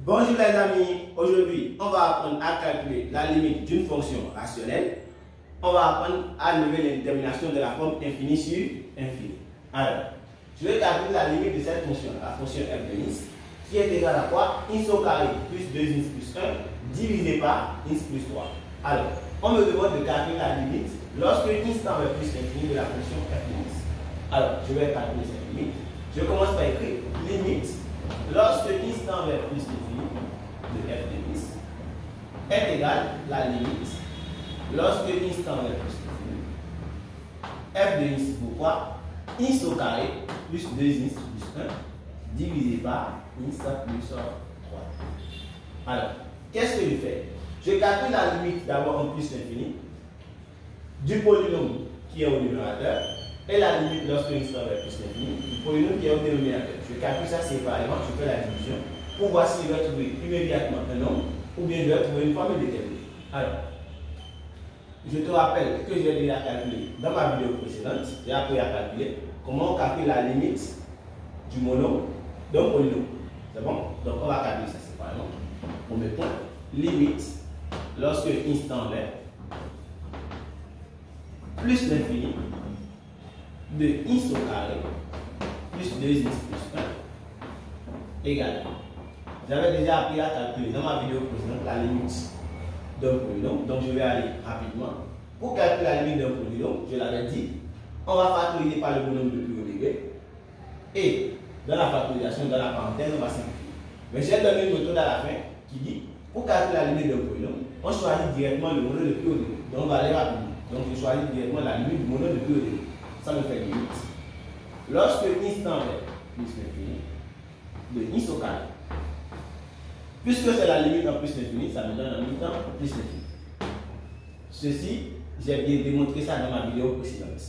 Bonjour les amis, aujourd'hui on va apprendre à calculer la limite d'une fonction rationnelle. On va apprendre à lever les déterminations de la forme infinie sur infinie. Alors, je vais calculer la limite de cette fonction, la fonction f de ins, qui est égale à quoi? Ins au carré plus 2ins plus 1 divisé par ins plus 3. Alors, on me demande de calculer la limite lorsque ins tend vers plus l'infini de la fonction f de ins. Alors, je vais calculer cette limite. Je commence par écrire limite lorsque ins tend vers plus l'infini de f de ins est égal à la limite lorsque ins tend vers plus l'infini f de ins pourquoi ins au carré plus 2ins plus 1 divisé par ins plus 3. Alors, qu'est-ce que je fais? Je calcule la limite d'abord en plus l'infini du polynôme qui est au numérateur et la limite lorsque ins tend vers plus l'infini du polynôme qui est au dénominateur. Je calcule ça séparément, je fais la division pour voir si je vais trouver immédiatement un nombre ou bien je vais trouver une formule déterminée. Alors, je te rappelle que j'ai déjà calculé dans ma vidéo précédente, j'ai appris à calculer comment on calcule la limite du monôme d'un polynôme. C'est bon? Donc on va calculer ça séparément. On met point limite lorsque ins tend vers plus l'infini de ins au carré plus 2ins plus 1 égale. J'avais déjà appris à calculer dans ma vidéo précédente la limite d'un polynôme, donc je vais aller rapidement. Pour calculer la limite d'un polynôme, je l'avais dit, on va factoriser par le bonhomme de plus haut degré et dans la factorisation, dans la parenthèse, on va simplifier. Mais j'ai donné une méthode à la fin qui dit, pour calculer la limite d'un polynôme, on choisit directement le monôme de plus haut degré. Donc on va aller rapidement. Donc je choisis directement la limite du monôme de plus haut degré. Ça me fait limite. Lorsque ins tend vers plus l'infini de ins au carré, puisque c'est la limite en plus l'infini, ça me donne en même temps plus l'infini. Ceci, j'ai bien démontré ça dans ma vidéo précédente.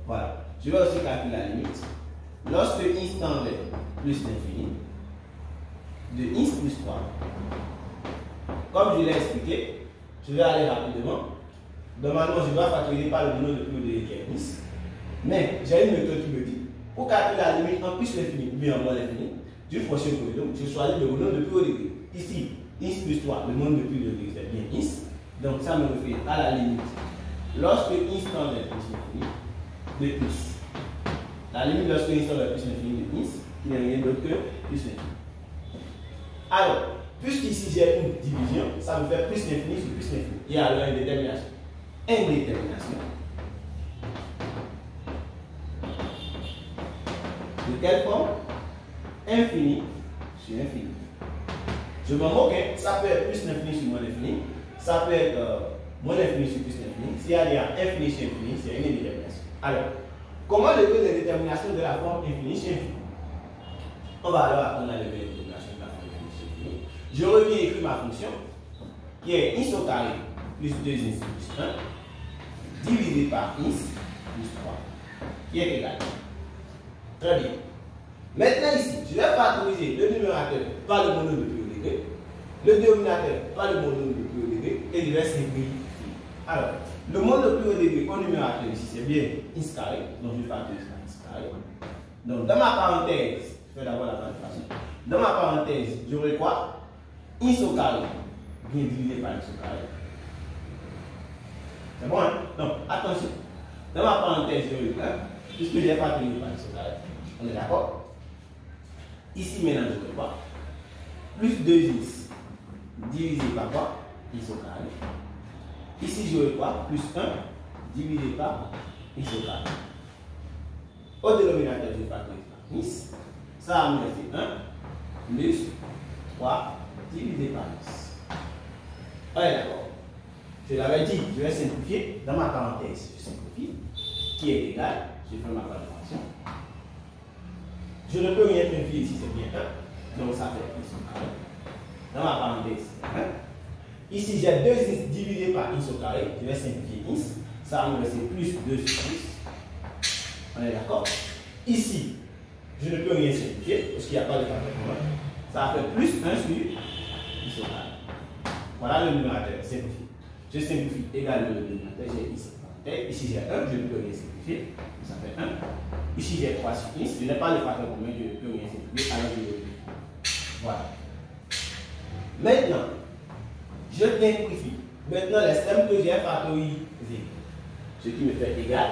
Voilà. Je vais aussi calculer la limite. Lorsque ins tend vers plus l'infini de ins plus 3, comme je l'ai expliqué, je vais aller rapidement. Normalement, je dois factoriser par le monôme de plus haut degré qui est ins. Mais j'ai une méthode qui me dit, pour calculer la limite en plus l'infini ou bien en moins l'infini d'une fonction polynôme, je choisis le monôme de plus haut degré. Ici, ins plus 3, le monôme de plus haut degré, c'est bien ins. Donc ça me réfère à la limite lorsque ins tend vers plus l'infini de ins. La limite lorsque ins tend vers plus l'infini de ins, qui n'est rien d'autre que plus l'infini. Alors, puisqu'ici j'ai une division, ça me fait plus l'infini sur plus l'infini. Il y a alors une détermination. Indétermination. De quelle forme? Infini sur infini. Je me moque, hein? Ça peut être plus l'infini sur moins l'infini, ça peut être moins l'infini sur plus l'infini. S'il y a infini sur infini, c'est une indétermination. Alors, comment lever les déterminations de la forme infini sur infini? On va alors apprendre à lever les déterminations de la forme infini sur infini. Je reviens écrire ma fonction qui est ins au carré plus 2ins plus 1 divisé par ins plus 3 qui est égal. Très bien. Maintenant ici, je vais factoriser le numérateur par le monôme de plus haut degré, le dénominateur par le monôme de plus haut degré et je vais simplifier. Alors, le monôme de plus haut degré au numérateur ici, c'est bien ins carré, donc je vais factoriser par ins carré. Donc dans ma parenthèse, je fais d'abord la parenthèse. Dans ma parenthèse, j'aurai quoi? Ins au carré bien divisé par ins au carré. C'est bon, hein? Donc, attention. Dans ma parenthèse, j'aurai 1, puisque j'ai factorisé par ins au carré. On est d'accord? Ici, maintenant, je vais quoi? Plus 2ins divisé par quoi? Ins au carré. Ici, je vais quoi? Plus 1 divisé par ins au carré. Au dénominateur, je vais factoriser par ins. Ça va me rester 1 plus 3 divisé par ins. On est d'accord? Je l'avais dit, je vais simplifier. Dans ma parenthèse, je simplifie. Qui est égal, je fais ma calculation. Je ne peux rien simplifier ici, c'est bien 1. Donc ça fait ins au carré. Dans ma parenthèse, c'est 1. Ici, j'ai 2ins divisé par ins au carré. Je vais simplifier ins. Ça va me rester plus 2 sur 10. On est d'accord? Ici, je ne peux rien simplifier parce qu'il n'y a pas de facteur commun. Ça va faire plus 1 sur ins au carré. Voilà le numérateur simplifié. Je simplifie égal le dénominateur, j'ai ici. Ici j'ai 1, je ne peux rien simplifier. Ça fait 1. Ici j'ai 3 sur 10. Je n'ai pas le facteur commun, je ne peux rien simplifier. Alors je vais. Voilà. Maintenant, je simplifie. Maintenant, l'extrême que j'ai factorisé, ce qui me fait égal.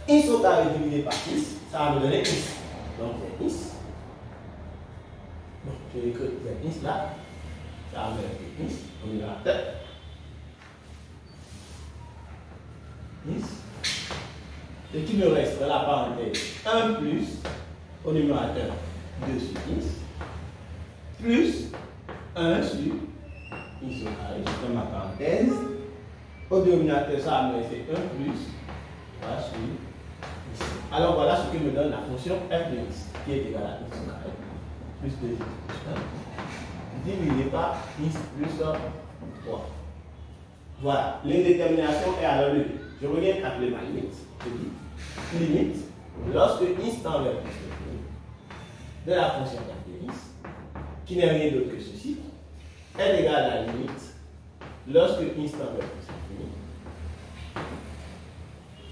X au carré divisé par x, ça va me donner x. Donc, c'est x. Donc, je vais écrire x là. Ça va me donner x au numérateur. X. Ce qui me reste dans la parenthèse 1 plus au numérateur 2 sur x plus 1 sur x au carré. Je fais ma parenthèse. Au dénominateur, ça va me rester 1 plus 3 sur x. Alors voilà ce que me donne la fonction f de x qui est égale à x au carré plus 2x plus 1 divisé par x plus 3. Voilà, l'indétermination est alors levée. Je reviens appeler ma limite. Je dis limite lorsque x tend vers plus l'infini de la fonction f de x, qui n'est rien d'autre que ceci, est égale à la limite lorsque x tend vers plus l'infini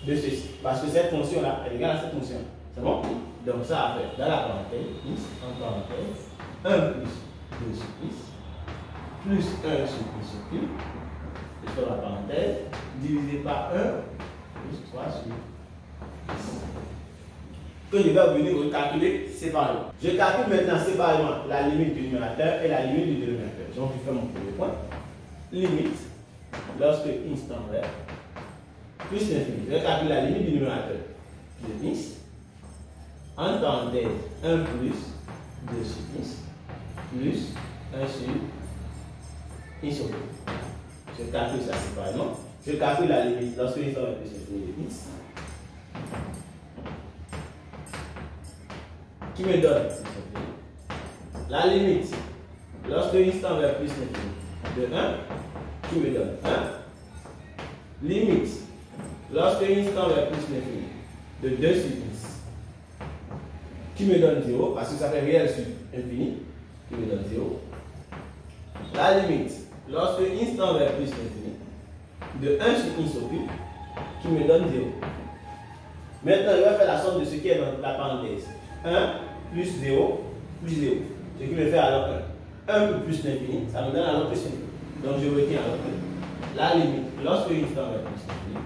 de ceci. Parce que cette fonction-là est égale à cette fonction. C'est bon? Donc ça va faire dans la parenthèse x en parenthèse 1 plus 2 sur x plus 1 sur x au cube. Je fais la parenthèse divisé par 1 plus 3 sur x. Que je vais venir recalculer séparément. Je calcule maintenant séparément la limite du numérateur et la limite du dénominateur. Donc je fais mon premier point. Limite lorsque x tend vers plus l'infini. Je calcule la limite du numérateur de x en parenthèse 1 plus 2 sur x plus 1 sur x au cube. Je calcule ça séparément. Je calcule la limite lorsque x tend vers plus l'infini de x qui me donne la limite lorsque x tend vers plus l'infini de 1 qui me donne 1. Limite lorsque x tend vers plus l'infini de 2 sur x qui me donne 0 parce que ça fait réel sur infini qui me donne 0. La limite lorsque x tend vers plus l'infini de 1 sur x au cube qui me donne 0. Maintenant, je vais faire la somme de ce qui est dans la parenthèse. 1 plus 0 plus 0. Ce qui me fait alors 1. 1 plus l'infini, ça me donne alors plus l'infini. Donc je retiens alors la limite lorsque x tend vers plus l'infini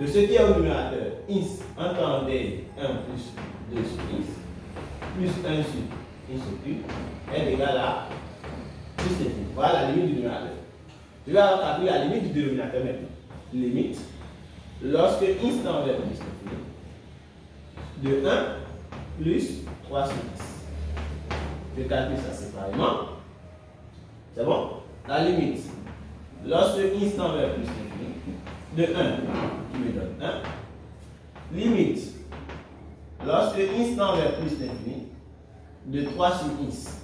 de ce qui est au numérateur x en parenthèse 1 plus 2 sur x plus 1 sur x au cube est égal à plus l'infini. Voilà la limite du numérateur. Je vais alors calculer la limite du dénominateur maintenant. Limite lorsque x tend vers plus l'infini de 1 plus 3 sur x. Je calcule ça séparément. C'est bon? La limite lorsque x tend vers plus l'infini de 1 qui me donne 1. Limite lorsque x tend vers plus l'infini de 3 sur x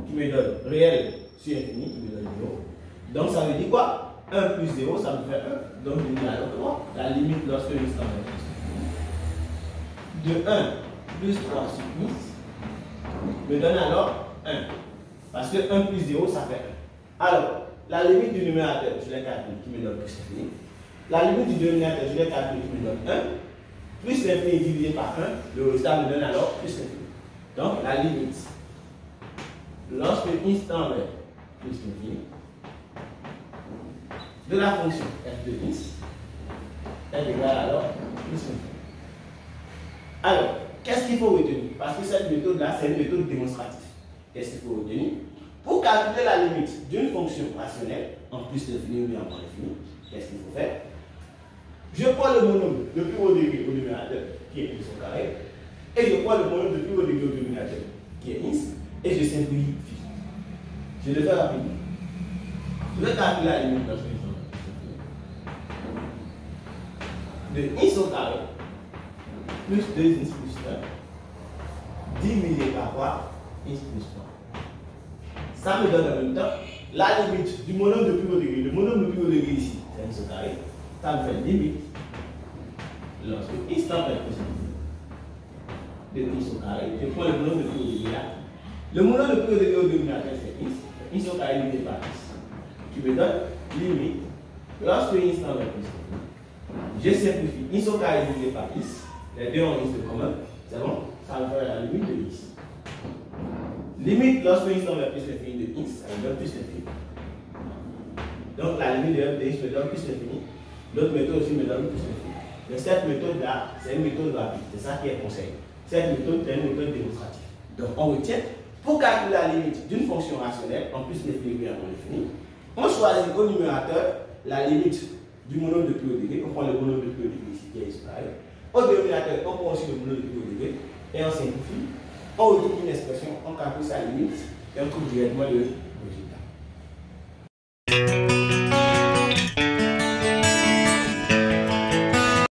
qui me donne réel sur infini qui me donne 0. Donc ça veut dire quoi? 1 plus 0 ça me fait 1. Donc je dis alors quoi? La limite lorsque x tend vers plus de 1 plus 3 sur x me donne alors 1. Parce que 1 plus 0 ça fait 1. Alors, la limite du numérateur, je l'ai calculé qui me donne plus l'infini. La limite du dénominateur, je l'ai calculé qui me donne 1. Plus l'infini divisé par 1, le résultat me donne alors plus l'infini. Donc la limite, lorsque x tend vers plus l'infini, de la fonction f de x est égale alors plus l'infini. Alors, qu'est-ce qu'il faut retenir? Parce que cette méthode-là, c'est une méthode démonstrative. Qu'est-ce qu'il faut retenir? Pour calculer la limite d'une fonction rationnelle, en plus l'infini ou bien en moins l'infini, qu'est-ce qu'il faut faire? Je prends le monome de plus haut degré au numérateur, qui est x au carré, et je prends le monome de plus haut degré au dénominateur, qui est x, et je simplifie. Je le fais rapidement. Je vais calculer la limite lorsque de x au carré plus 2x plus 1 divisé par quoi? X plus 3. Ça me donne en même temps la limite du monome de plus haut degré. Le monome de plus haut degré ici, c'est x au carré. Ça me fait limite lorsque x tend vers plus de x au carré. Je prends le monome de plus haut degré là. Le monome de plus haut degré au dénominateur c'est x. X au carré divisé par x. Qui me donne limite lorsque x tend vers plus. Je simplifie. X au carré divisé par x. Les deux ont x de commun. C'est bon? Ça me fait la limite de x. Limite, lorsque x donne plus l'infini de x, ça me donne plus l'infini. Donc la limite de f de x me donne plus l'infini. L'autre méthode aussi me donne plus l'infini. Mais cette méthode-là, c'est une méthode rapide. C'est ça qui est conseillé. Cette méthode est une méthode démonstrative. Donc on retient, pour calculer la limite d'une fonction rationnelle, en plus l'infini et en l'infini, on choisit au numérateur la limite du monode de plus haut degré. On prend le monode de plus haut degré ici qui est x carré. Au dénominateur, on prend aussi le monode de plus haut degré et on simplifie. On retrouve une expression, on calcule sa limite et on trouve directement le résultat.